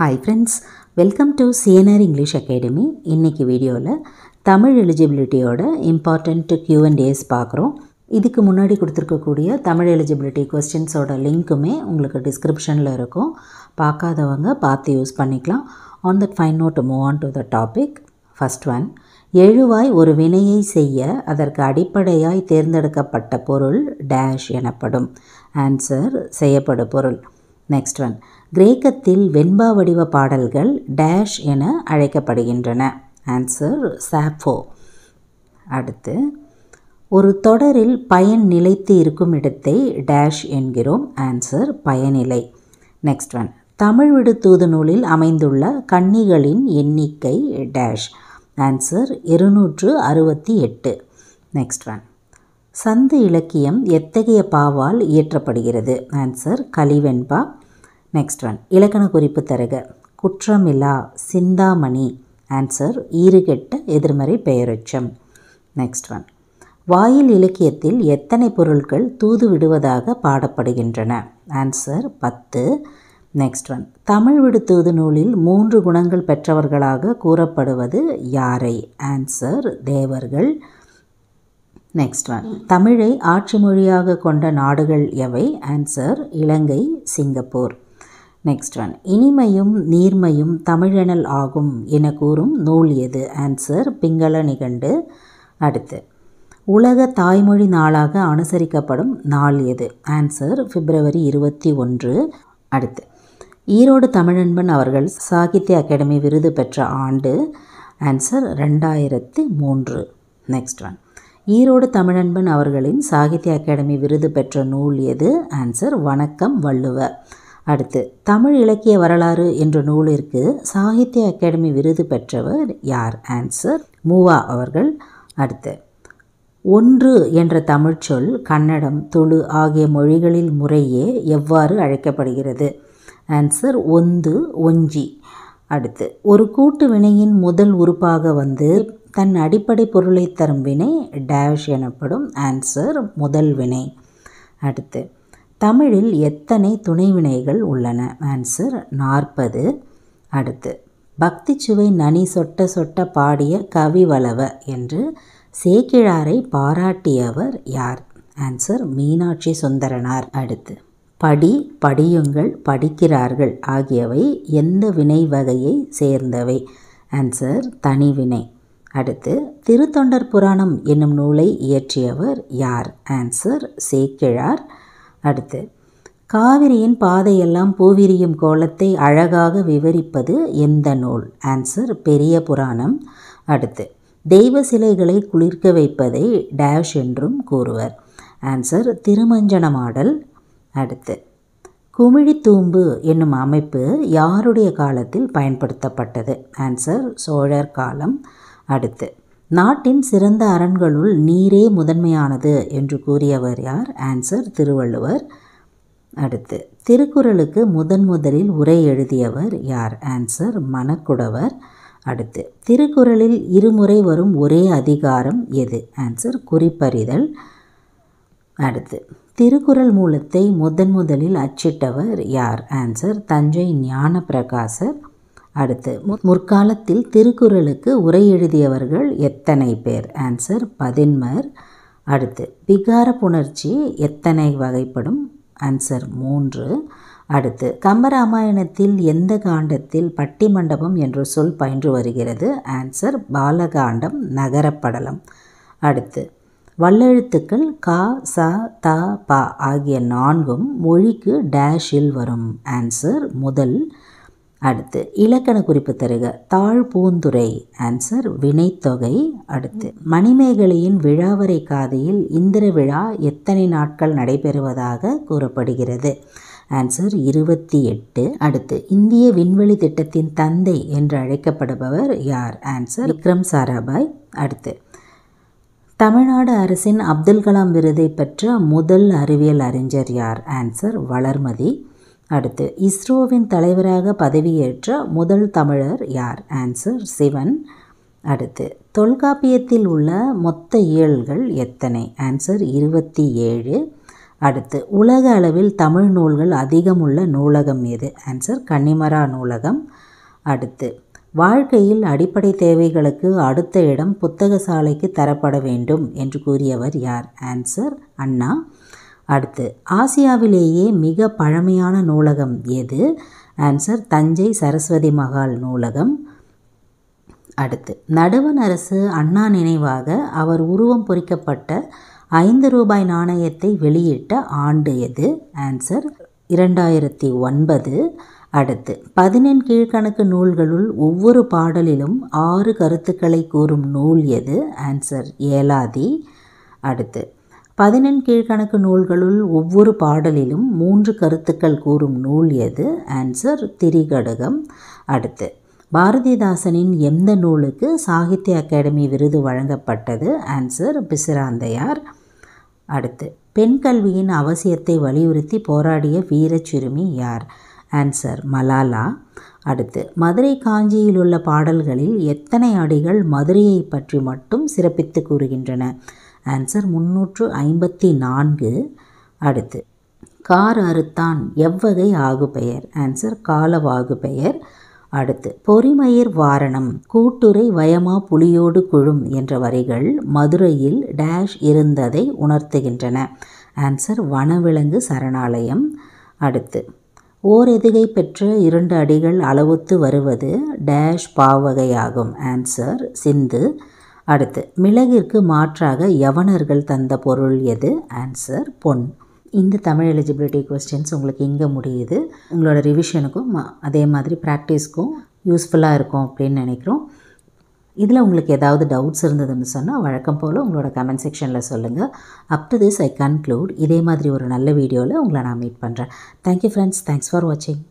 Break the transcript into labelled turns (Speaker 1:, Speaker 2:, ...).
Speaker 1: Hi friends, welcome to CNR English Academy. இன்னைக்கு வீடியோவில் Tamil எலிஜிபிலிட்டியோட important Q&As பார்க்குறோம். இதுக்கு முன்னாடி கொடுத்துருக்கக்கூடிய தமிழ் எலிஜிபிலிட்டி கொஸ்டின்ஸோட லிங்க்குமே உங்களுக்கு டிஸ்கிரிப்ஷனில் இருக்கும். பார்க்காதவங்க பார்த்து யூஸ் பண்ணிக்கலாம். On that fine note, move on to the topic. First one, எழுவாய் ஒரு வினையை செய்ய அதற்கு அடிப்படையாய் தேர்ந்தெடுக்கப்பட்ட பொருள் டேஷ் எனப்படும். ஆன்சர் செய்யப்படு பொருள். நெக்ஸ்ட் ஒன், கிரேக்கத்தில் வெண்பா வடிவ பாடல்கள் டேஷ் என அழைக்கப்படுகின்றன. ஆன்சர் சாப்போ. அடுத்து, ஒரு தொடரில் பயன் நிலைத்து இருக்கும் இடத்தை டேஷ் என்கிறோம். ஆன்சர் பயனிலை. நெக்ஸ்ட் ஒன், தமிழ் விடு தூது நூலில் அமைந்துள்ள கன்னிகளின் எண்ணிக்கை டேஷ். ஆன்சர் 268. நெக்ஸ்ட் ஒன், சந்து இலக்கியம் எத்தகைய பாவால் இயற்றப்படுகிறது. ஆன்சர் கலிவெண்பா. நெக்ஸ்ட் ஒன், இலக்கண குறிப்பு தருக. குற்றமில்லா, சிந்தாமணி. ஆன்சர் ஈறுகெட்ட எதிர்மறை பெயரெச்சம். நெக்ஸ்ட் ஒன், வாயில் இலக்கியத்தில் எத்தனை பொருட்கள் தூது விடுவதாக பாடப்படுகின்றன. ஆன்சர் 10. நெக்ஸ்ட் ஒன், தமிழ் விடு தூது நூலில் 3 குணங்கள் பெற்றவர்களாக கூறப்படுவது யாரை. ஆன்சர் தேவர்கள். நெக்ஸ்ட் ஒன், தமிழை ஆட்சி மொழியாக கொண்ட நாடுகள் எவை. ஆன்சர் இலங்கை, சிங்கப்பூர். நெக்ஸ்ட் ஒன், இனிமையும் நீர்மையும் தமிழெனல் ஆகும் என கூறும் நூல் எது. ஆன்சர் பிங்கள நிகண்டு. அடுத்து, உலக தாய்மொழி நாளாக அனுசரிக்கப்படும் நாள் எது. ஆன்சர் பிப்ரவரி 21. அடுத்து, ஈரோடு தமிழன்பன் அவர்கள் சாகித்ய அகாடமி விருது பெற்ற ஆண்டு. Answer 2003. Next one, Erode Tamilanban அவர்களின் சாகித்ய அகாடமி விருது பெற்ற நூல் எது. ஆன்சர் வணக்கம் வள்ளுவ. அடுத்து, தமிழ் இலக்கிய வரலாறு என்ற நூலிற்கு சாகித்ய அகாடமி விருது பெற்றவர் யார். ஆன்சர் மூவா அவர்கள். அடுத்து, ஒன்று என்ற தமிழ்ச்சொல் கன்னடம், துளு ஆகிய மொழிகளில் முறையே எவ்வாறு அழைக்கப்படுகிறது. ஆன்சர் ஒந்து, ஒஞ்சி. அடுத்து, ஒரு கூட்டு வினையின் முதல் உறுப்பாக வந்து தன் அடிப்படை பொருளை தரும் வினை டேஷ் எனப்படும். ஆன்சர் முதல் வினை. அடுத்து, தமிழில் எத்தனை துணைவினைகள் உள்ளன. ஆன்சர் 40. அடுத்து, பக்தி சுவை நனி சொட்ட சொட்ட பாடிய கவி வளவ என்று சேக்கிழாரை பாராட்டியவர் யார். ஆன்சர் மீனாட்சி சுந்தரனார். அடுத்து, படி, படியுங்கள், படிக்கிறார்கள் ஆகியவை எந்த வினை வகையை சேர்ந்தவை. ஆன்சர் தனிவினை. அடுத்து, திருத்தொண்டர் புராணம் என்னும் நூலை இயற்றியவர் யார். ஆன்சர் சேக்கிழார். அடுத்து, காவிரியின் பாதையெல்லாம் பூவிரியும் கோலத்தை அழகாக விவரிப்பது எந்த நூல். ஆன்சர் பெரிய புராணம். அடுத்து, தெய்வ சிலைகளை குளிர்க்க வைப்பதை டேஷ் என்றும் கூறுவர். ஆன்சர் திருமஞ்சனமாடல். அடுத்து, குமிழித்தூம்பு என்னும் அமைப்பு யாருடைய காலத்தில் பயன்படுத்தப்பட்டது. ஆன்சர் சோழர் காலம். அடுத்து, நாட்டின் சிறந்த அரண்களுள் நீரே முதன்மையானது என்று கூறியவர் யார். ஆன்சர் திருவள்ளுவர். அடுத்து, திருக்குறளுக்கு முதலில் உரை எழுதியவர் யார். ஆன்சர் மணக்குடவர். அடுத்து, திருக்குறளில் இருமுறை வரும் ஒரே அதிகாரம் எது. ஆன்சர் குறிப்பறிதல். அடுத்து, திருக்குறள் மூலத்தை முதலில் அச்சிட்டவர் யார். ஆன்சர் தஞ்சை ஞான பிரகாசர். அடுத்து, முற்காலத்தில் திருக்குறளுக்கு உரை எழுதியவர்கள் எத்தனை பேர். ஆன்சர் 11. அடுத்து, விகார புணர்ச்சி எத்தனை வகைப்படும். ஆன்சர் 3. அடுத்து, கம்பராமாயணத்தில் எந்த காண்டத்தில் பட்டி மண்டபம் என்ற சொல் பயின்று வருகிறது. ஆன்சர் பாலகாண்டம், நகரப்படலம். அடுத்து, வல்லெழுத்துக்கள் கா, ச, த, ப ஆகிய 4ம் மொழிக்கு டேஷில் வரும். ஆன்சர் முதல். அடுத்து, இலக்கண குறிப்பு தருக. தாழ் பூந்துரை. ஆன்சர் வினைத்தொகை. அடுத்து, மணிமேகலையின் விழாவரை காதையில் இந்திர விழா எத்தனை நாட்கள் நடைபெறுவதாக கூறப்படுகிறது. ஆன்சர் 28. அடுத்து, இந்திய விண்வெளி திட்டத்தின் தந்தை என்று அழைக்கப்படுபவர் யார். ஆன்சர் விக்ரம் சாராபாய். அடுத்து, தமிழ்நாடு அரசின் அப்துல் கலாம் விருதை பெற்ற முதல் அறிவியல் அறிஞர் யார். ஆன்சர் வளர்மதி. அடுத்து, இஸ்ரோவின் தலைவராக பதவியேற்ற முதல் தமிழர் யார். ஆன்சர் சிவன். அடுத்து, தொல்காப்பியத்தில் உள்ள மொத்த இயல்கள் எத்தனை. ஆன்சர் 27. அடுத்து உலக அளவில் தமிழ் நூல்கள் அதிகம் உள்ள நூலகம் எது? ஆன்சர் கன்னிமரா நூலகம். அடுத்து வாழ்க்கையில் அடிப்படை தேவைகளுக்கு அடுத்த இடம் புத்தக சாலைக்கு தரப்பட வேண்டும் என்று கூறியவர் யார்? ஆன்சர் அண்ணா. அடுத்து ஆசியாவிலேயே மிக பழமையான நூலகம் எது? ஆன்சர் தஞ்சை சரஸ்வதி மகால் நூலகம். அடுத்து நடுவண் அரசு அண்ணா நினைவாக அவர் உருவம் பொறிக்கப்பட்ட 5 ரூபாய் நாணயத்தை வெளியிட்ட ஆண்டு எது? ஆன்சர் 2009. அடுத்து 11 கீழ்கணக்கு நூல்களுள் ஒவ்வொரு பாடலிலும் 6 கருத்துக்களை கூறும் நூல் எது? ஆன்சர் ஏலாதி. அடுத்து 11 கீழ்கணக்கு நூல்களுள் ஒவ்வொரு பாடலிலும் 3 கருத்துக்கள் கூறும் நூல் எது? ஆன்சர் திரிகடுகம். அடுத்து பாரதிதாசனின் எந்த நூலுக்கு சாகித்ய அகாடமி விருது வழங்கப்பட்டது? ஆன்சர் பிசிராந்தையார். அடுத்து பெண் கல்வியின் அவசியத்தை வலியுறுத்தி போராடிய வீரச் சிறுமி யார்? ஆன்சர் மலாலா. அடுத்து மதுரை காஞ்சியில் உள்ள பாடல்களில் எத்தனை அடிகள் மதுரையை பற்றி மட்டும் சிறப்பித்து கூறுகின்றன? ஆன்சர் 354. அடுத்து கார் அறுத்தான் எவ்வகை ஆகுபெயர்? ஆன்சர் காலவாகு பெயர். அடுத்து பொறிமயிர் வாரணம் கூட்டுரை வயமா புலியோடு குழும் என்ற வரிகள் மதுரையில் டேஷ் இருந்ததை உணர்த்துகின்றன? ஆன்சர் வனவிலங்கு சரணாலயம். அடுத்து ஓர் எதுகை பெற்ற 2 அடிகள் அளவுத்து வருவது டேஷ் பாவகையாகும்? ஆன்சர் சிந்து. அடுத்து மிளகிற்கு மாற்றாக யவனர்கள் தந்த பொருள் எது? ஆன்சர் பொன். இந்த தமிழ் எலிஜிபிலிட்டி கொஸ்டின்ஸ் உங்களுக்கு இங்கே முடியுது. உங்களோட ரிவிஷனுக்கும் அதே மாதிரி ப்ராக்டிஸ்க்கும் யூஸ்ஃபுல்லாக இருக்கும் அப்படின்னு நினைக்கிறோம். இதில் உங்களுக்கு ஏதாவது டவுட்ஸ் இருந்ததுன்னு சொன்னால் வழக்கம் போல் உங்களோட கமெண்ட் செக்ஷனில் சொல்லுங்கள். Up to this I conclude. இதே மாதிரி ஒரு நல்ல வீடியோவில் உங்களை நான் மீட் பண்ணுறேன். Thank you friends. தேங்க்ஸ் ஃபார் வாட்சிங்.